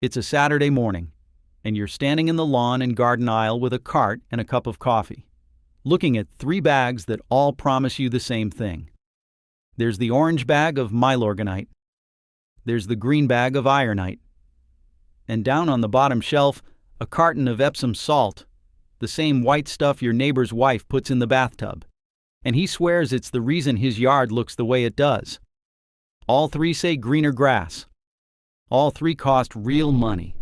It's a Saturday morning, and you're standing in the lawn and garden aisle with a cart and a cup of coffee, looking at 3 bags that all promise you the same thing. There's the orange bag of Milorganite. There's the green bag of Ironite. And down on the bottom shelf, a carton of Epsom salt, the same white stuff your neighbor's wife puts in the bathtub. And he swears it's the reason his yard looks the way it does. All 3 say greener grass. All 3 cost real money.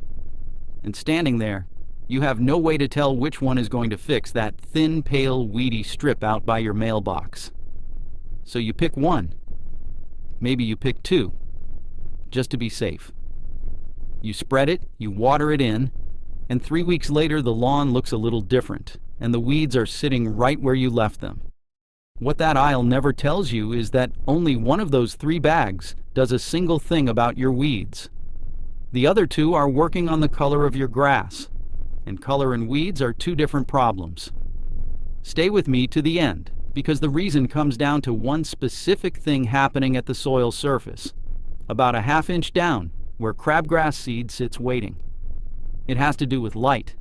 And standing there, you have no way to tell which one is going to fix that thin, pale, weedy strip out by your mailbox. So you pick one. Maybe you pick 2, just to be safe. You spread it, you water it in, and 3 weeks later the lawn looks a little different, and the weeds are sitting right where you left them. What that aisle never tells you is that only one of those 3 bags does a single thing about your weeds. The other 2 are working on the color of your grass, and color and weeds are 2 different problems. Stay with me to the end, because the reason comes down to one specific thing happening at the soil surface, about a ½ inch down, where crabgrass seed sits waiting. It has to do with light.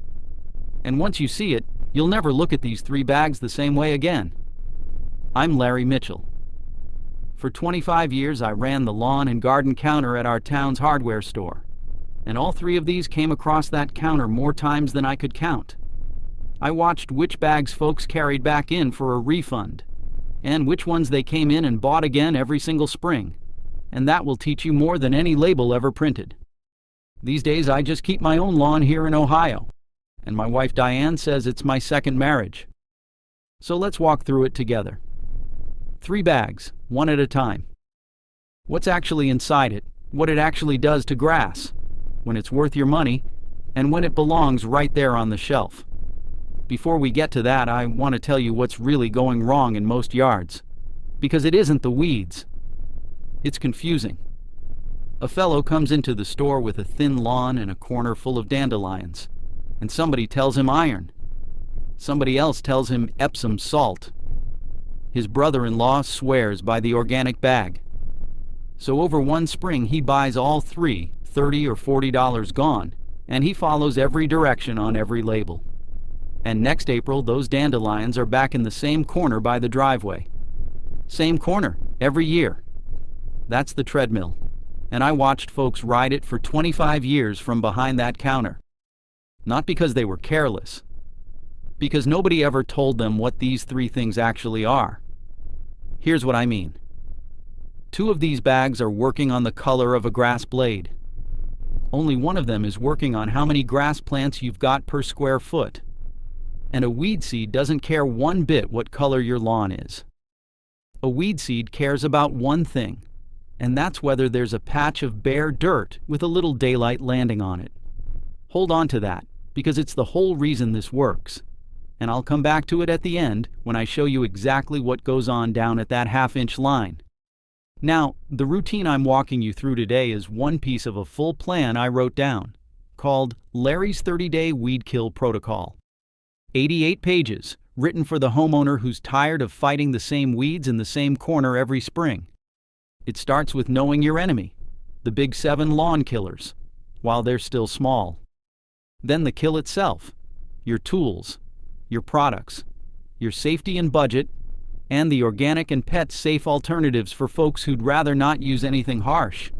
And once you see it, you'll never look at these 3 bags the same way again. I'm Larry Mitchell. For 25 years, I ran the lawn and garden counter at our town's hardware store, and all 3 of these came across that counter more times than I could count. I watched which bags folks carried back in for a refund, and which ones they came in and bought again every single spring, and that will teach you more than any label ever printed. These days, I just keep my own lawn here in Ohio, and my wife Diane says it's my second marriage. So let's walk through it together. 3 bags, one at a time. What's actually inside it, what it actually does to grass, when it's worth your money, and when it belongs right there on the shelf. Before we get to that, I want to tell you what's really going wrong in most yards, because it isn't the weeds. It's confusing. A fellow comes into the store with a thin lawn and a corner full of dandelions, and somebody tells him iron. Somebody else tells him Epsom salt. His brother-in-law swears by the organic bag. So over one spring he buys all 3, $30 or $40 gone, and he follows every direction on every label. And next April those dandelions are back in the same corner by the driveway. Same corner, every year. That's the treadmill, and I watched folks ride it for 25 years from behind that counter. Not because they were careless, because nobody ever told them what these 3 things actually are. Here's what I mean. 2 of these bags are working on the color of a grass blade. Only one of them is working on how many grass plants you've got per square foot. And a weed seed doesn't care one bit what color your lawn is. A weed seed cares about one thing, and that's whether there's a patch of bare dirt with a little daylight landing on it. Hold on to that, because it's the whole reason this works. And I'll come back to it at the end when I show you exactly what goes on down at that ½ inch line. Now, the routine I'm walking you through today is one piece of a full plan I wrote down, called Larry's 30-Day Weed Kill Protocol. 88 pages, written for the homeowner who's tired of fighting the same weeds in the same corner every spring. It starts with knowing your enemy, the big 7 lawn killers, while they're still small. Then the kill itself, your tools, your products, your safety and budget, and the organic and pet-safe alternatives for folks who'd rather not use anything harsh.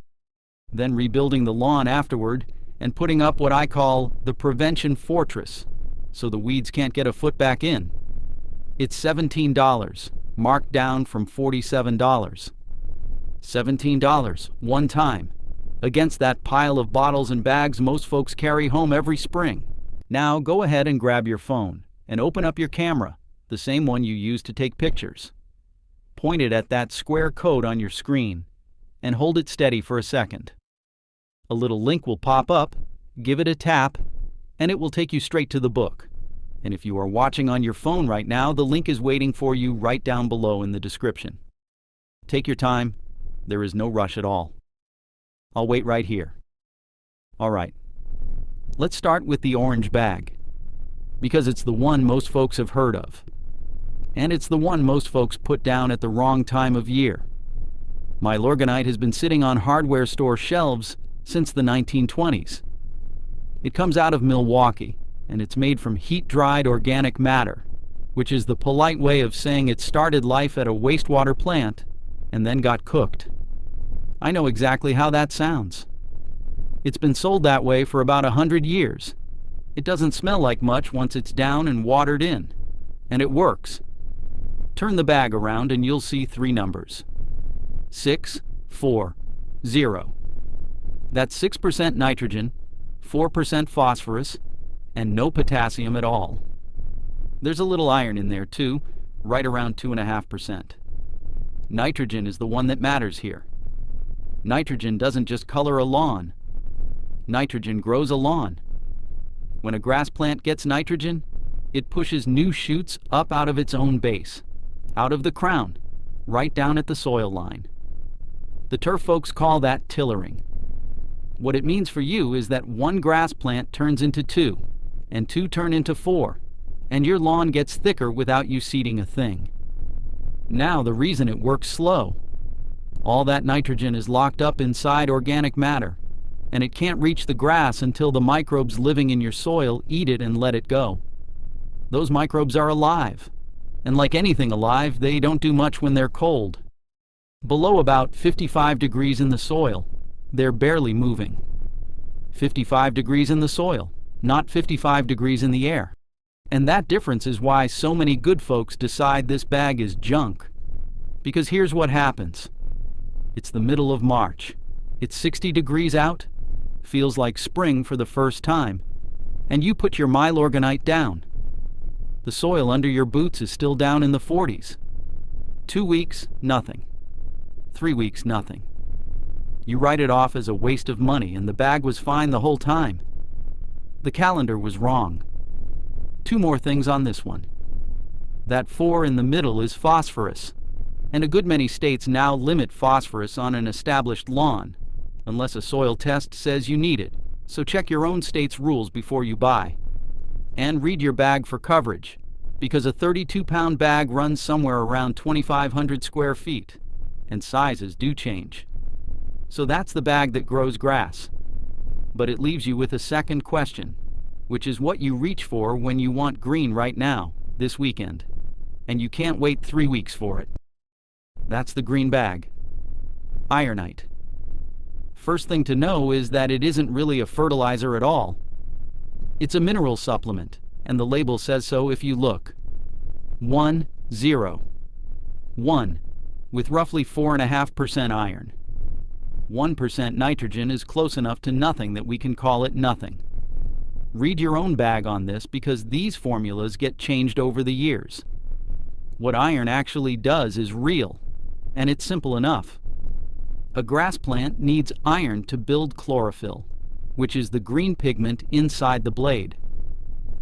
Then rebuilding the lawn afterward and putting up what I call the prevention fortress, so the weeds can't get a foot back in. It's $17, marked down from $47. $17, one time, against that pile of bottles and bags most folks carry home every spring. Now go ahead and grab your phone and open up your camera, the same one you use to take pictures. Point it at that square code on your screen and hold it steady for a second. A little link will pop up, give it a tap, and it will take you straight to the book. And if you are watching on your phone right now, the link is waiting for you right down below in the description. Take your time. There is no rush at all. I'll wait right here. All right. Let's start with the orange bag, because it's the one most folks have heard of. And it's the one most folks put down at the wrong time of year. Milorganite has been sitting on hardware store shelves since the 1920s, It comes out of Milwaukee, and it's made from heat-dried organic matter, which is the polite way of saying it started life at a wastewater plant and then got cooked. I know exactly how that sounds. It's been sold that way for about 100 years. It doesn't smell like much once it's down and watered in, and it works. Turn the bag around and you'll see 3 numbers. 6, 4, 0. That's 6% nitrogen, 4% phosphorus, and no potassium at all. There's a little iron in there too, right around 2.5%. Nitrogen is the one that matters here. Nitrogen doesn't just color a lawn. Nitrogen grows a lawn. When a grass plant gets nitrogen, it pushes new shoots up out of its own base, out of the crown, right down at the soil line. The turf folks call that tillering. What it means for you is that 1 grass plant turns into 2, and 2 turn into 4, and your lawn gets thicker without you seeding a thing. Now the reason it works slow. All that nitrogen is locked up inside organic matter, and it can't reach the grass until the microbes living in your soil eat it and let it go. Those microbes are alive, and like anything alive, they don't do much when they're cold. Below about 55 degrees in the soil, they're barely moving. 55 degrees in the soil, not 55 degrees in the air. And that difference is why so many good folks decide this bag is junk. Because here's what happens. It's the middle of March. It's 60 degrees out, feels like spring for the first time, and you put your Milorganite down. The soil under your boots is still down in the 40s. 2 weeks, nothing. 3 weeks, nothing. You write it off as a waste of money, and the bag was fine the whole time. The calendar was wrong. 2 more things on this one. That 4 in the middle is phosphorus, and a good many states now limit phosphorus on an established lawn, unless a soil test says you need it, so check your own state's rules before you buy. And read your bag for coverage, because a 32-pound bag runs somewhere around 2,500 square feet, and sizes do change. So that's the bag that grows grass. But it leaves you with a second question, which is what you reach for when you want green right now, this weekend, and you can't wait 3 weeks for it. That's the green bag. Ironite. First thing to know is that it isn't really a fertilizer at all. It's a mineral supplement, and the label says so if you look. 1, 0. 1, with roughly 4.5% iron. 1% nitrogen is close enough to nothing that we can call it nothing. Read your own bag on this because these formulas get changed over the years. What iron actually does is real, and it's simple enough. A grass plant needs iron to build chlorophyll, which is the green pigment inside the blade.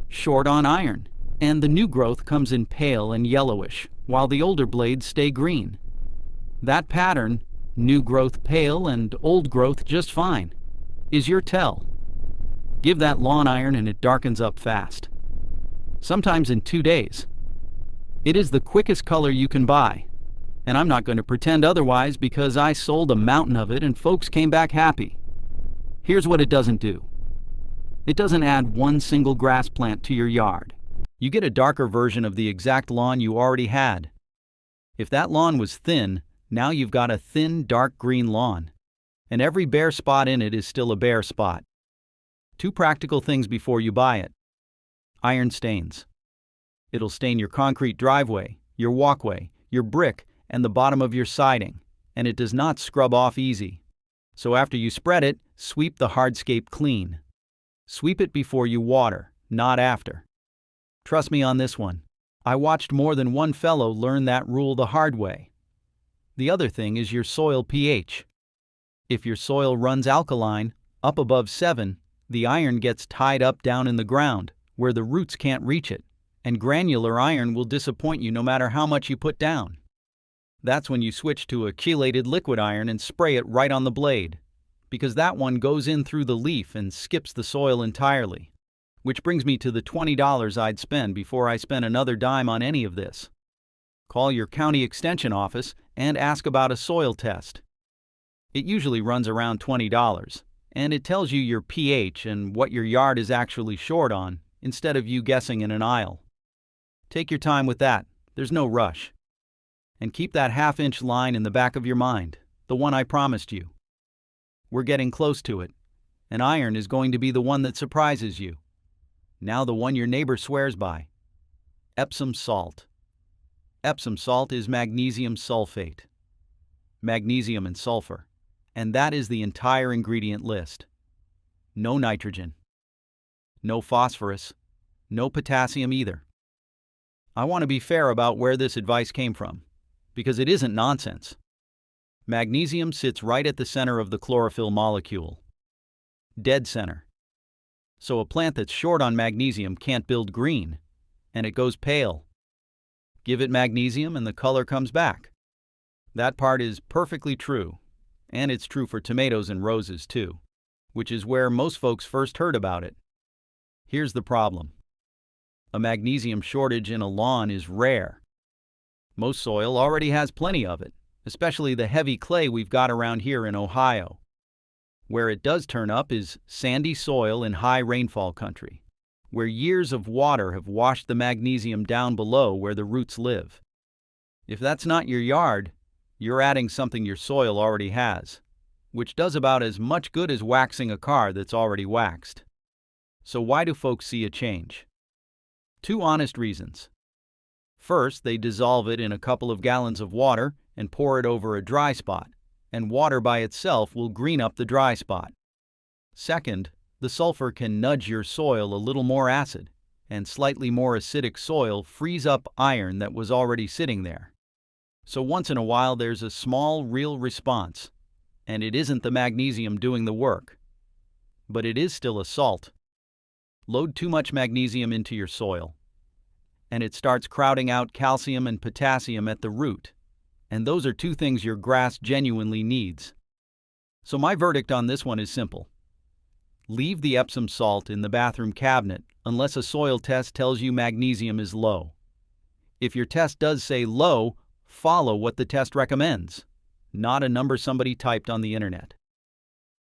Short on iron, and the new growth comes in pale and yellowish, while the older blades stay green. That pattern, new growth pale and old growth just fine, is your tell. Give that lawn iron and it darkens up fast. Sometimes in 2 days. It is the quickest color you can buy, and I'm not going to pretend otherwise because I sold a mountain of it and folks came back happy. Here's what it doesn't do. It doesn't add 1 single grass plant to your yard. You get a darker version of the exact lawn you already had. If that lawn was thin, now you've got a thin, dark green lawn, and every bare spot in it is still a bare spot. 2 practical things before you buy it. Iron stains. It'll stain your concrete driveway, your walkway, your brick, and the bottom of your siding, and it does not scrub off easy. So after you spread it, sweep the hardscape clean. Sweep it before you water, not after. Trust me on this one. I watched more than one fellow learn that rule the hard way. The other thing is your soil pH. If your soil runs alkaline, up above 7, the iron gets tied up down in the ground, where the roots can't reach it, and granular iron will disappoint you no matter how much you put down. That's when you switch to a chelated liquid iron and spray it right on the blade, because that one goes in through the leaf and skips the soil entirely. Which brings me to the $20 I'd spend before I spend another dime on any of this. Call your county extension office and ask about a soil test. It usually runs around $20, And it tells you your pH and what your yard is actually short on, instead of you guessing in an aisle. Take your time with that, there's no rush. And keep that half-inch line in the back of your mind, the one I promised you. We're getting close to it, and iron is going to be the one that surprises you. Now the one your neighbor swears by. Epsom salt. Epsom salt is magnesium sulfate, magnesium and sulfur, and that is the entire ingredient list. No nitrogen, no phosphorus, no potassium either. I want to be fair about where this advice came from, because it isn't nonsense. Magnesium sits right at the center of the chlorophyll molecule. Dead center. So a plant that's short on magnesium can't build green, and it goes pale. Give it magnesium and the color comes back. That part is perfectly true, and it's true for tomatoes and roses too, which is where most folks first heard about it. Here's the problem. A magnesium shortage in a lawn is rare. Most soil already has plenty of it, especially the heavy clay we've got around here in Ohio. Where it does turn up is sandy soil in high rainfall country, where years of water have washed the magnesium down below where the roots live. If that's not your yard, you're adding something your soil already has, which does about as much good as waxing a car that's already waxed. So why do folks see a change? Two honest reasons. First, they dissolve it in a couple of gallons of water and pour it over a dry spot, and water by itself will green up the dry spot. Second, the sulfur can nudge your soil a little more acid, and slightly more acidic soil frees up iron that was already sitting there. So once in a while there's a small real response, and it isn't the magnesium doing the work. But it is still a salt. Load too much magnesium into your soil, and it starts crowding out calcium and potassium at the root, and those are two things your grass genuinely needs. So my verdict on this one is simple. Leave the Epsom salt in the bathroom cabinet unless a soil test tells you magnesium is low. If your test does say low, follow what the test recommends, not a number somebody typed on the internet.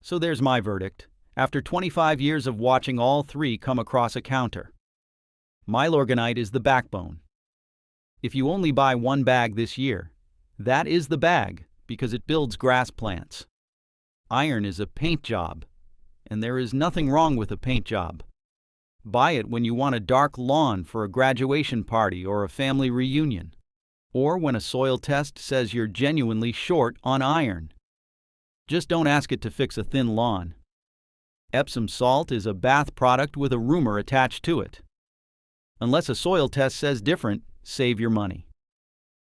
So there's my verdict, after 25 years of watching all three come across a counter. Milorganite is the backbone. If you only buy one bag this year, that is the bag because it builds grass plants. Iron is a paint job, and there is nothing wrong with a paint job. Buy it when you want a dark lawn for a graduation party or a family reunion, or when a soil test says you're genuinely short on iron. Just don't ask it to fix a thin lawn. Epsom salt is a bath product with a rumor attached to it. Unless a soil test says different, save your money.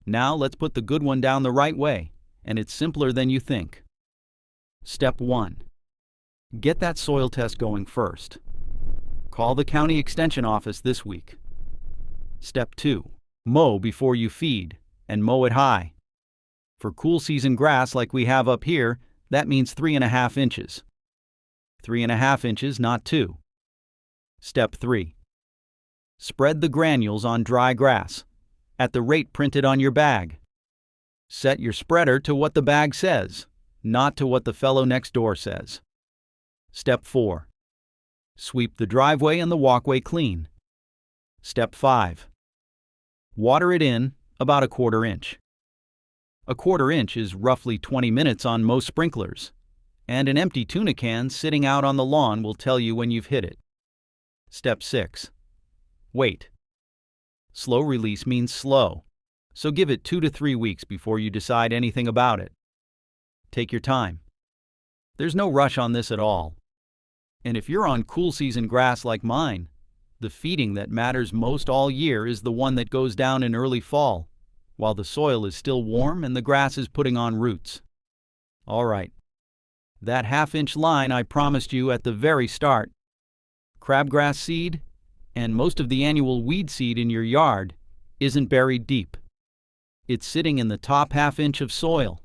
Now let's put the good one down the right way, and it's simpler than you think. Step 1. Get that soil test going first. Call the county extension office this week. Step 2. Mow before you feed, and mow it high. For cool season grass like we have up here, that means 3.5 inches. 3.5 inches, not 2. Step 3. Spread the granules on dry grass, at the rate printed on your bag. Set your spreader to what the bag says, not to what the fellow next door says. Step 4. Sweep the driveway and the walkway clean. Step 5. Water it in about 1/4 inch. 1/4 inch is roughly 20 minutes on most sprinklers, and an empty tuna can sitting out on the lawn will tell you when you've hit it. Step 6. Wait. Slow release means slow, so give it 2 to 3 weeks before you decide anything about it. Take your time. There's no rush on this at all. And if you're on cool season grass like mine, the feeding that matters most all year is the one that goes down in early fall, while the soil is still warm and the grass is putting on roots. All right. That 1/2 inch line I promised you at the very start. Crabgrass seed, and most of the annual weed seed in your yard, isn't buried deep. It's sitting in the top 1/2 inch of soil.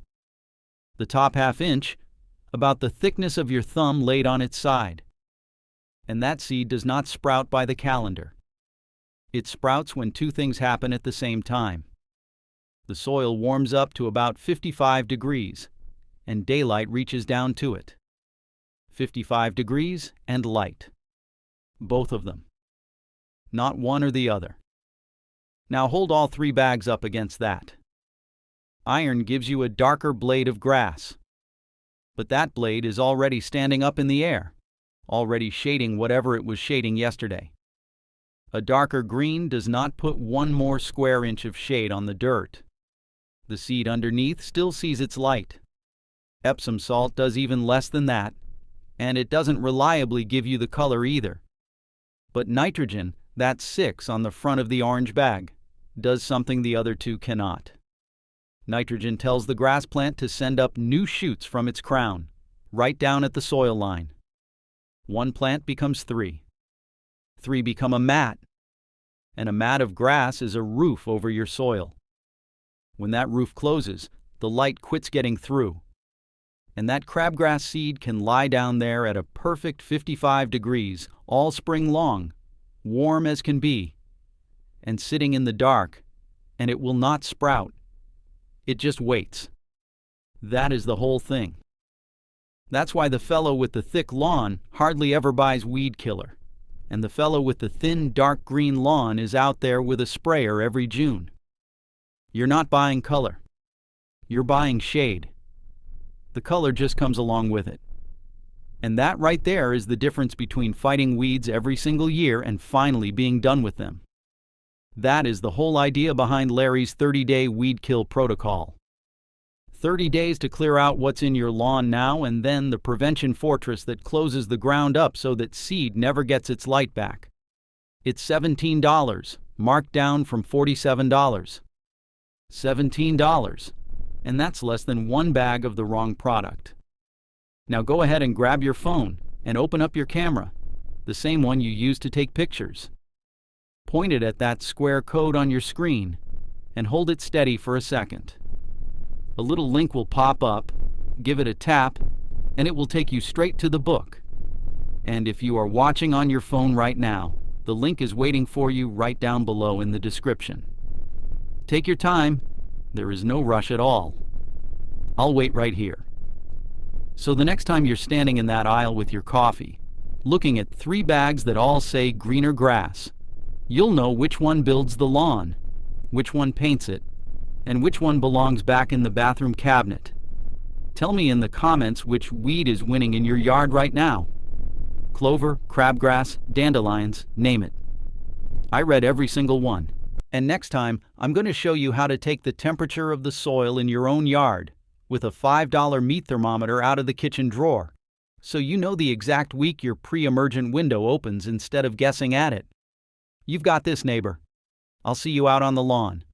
The top 1/2 inch, about the thickness of your thumb laid on its side. And that seed does not sprout by the calendar. It sprouts when two things happen at the same time. The soil warms up to about 55 degrees, and daylight reaches down to it. 55 degrees and light. Both of them. Not one or the other. Now hold all 3 bags up against that. Iron gives you a darker blade of grass. But that blade is already standing up in the air, already shading whatever it was shading yesterday. A darker green does not put 1 more square inch of shade on the dirt. The seed underneath still sees its light. Epsom salt does even less than that, and it doesn't reliably give you the color either. But nitrogen, that 6 on the front of the orange bag, does something the other 2 cannot. Nitrogen tells the grass plant to send up new shoots from its crown, right down at the soil line. 1 plant becomes 3. 3 become a mat, and a mat of grass is a roof over your soil. When that roof closes, the light quits getting through, and that crabgrass seed can lie down there at a perfect 55 degrees all spring long, warm as can be, and sitting in the dark, and it will not sprout. It just waits. That is the whole thing. That's why the fellow with the thick lawn hardly ever buys weed killer, and the fellow with the thin, dark green lawn is out there with a sprayer every June. You're not buying color. You're buying shade. The color just comes along with it. And that right there is the difference between fighting weeds every single year and finally being done with them. That is the whole idea behind Larry's 30-day weed kill protocol. 30 days to clear out what's in your lawn now, and then the prevention fortress that closes the ground up so that seed never gets its light back. It's $17, marked down from $47. $17, and that's less than 1 bag of the wrong product. Now go ahead and grab your phone and open up your camera, the same one you use to take pictures. Point it at that square code on your screen and hold it steady for a second. A little link will pop up, give it a tap, and it will take you straight to the book. And if you are watching on your phone right now, the link is waiting for you right down below in the description. Take your time. There is no rush at all. I'll wait right here. So the next time you're standing in that aisle with your coffee, looking at 3 bags that all say greener grass, you'll know which one builds the lawn, which one paints it, and which one belongs back in the bathroom cabinet. Tell me in the comments which weed is winning in your yard right now. Clover, crabgrass, dandelions, name it. I read every single one. And next time, I'm going to show you how to take the temperature of the soil in your own yard with a $5 meat thermometer out of the kitchen drawer, so you know the exact week your pre-emergent window opens instead of guessing at it. You've got this, neighbor. I'll see you out on the lawn.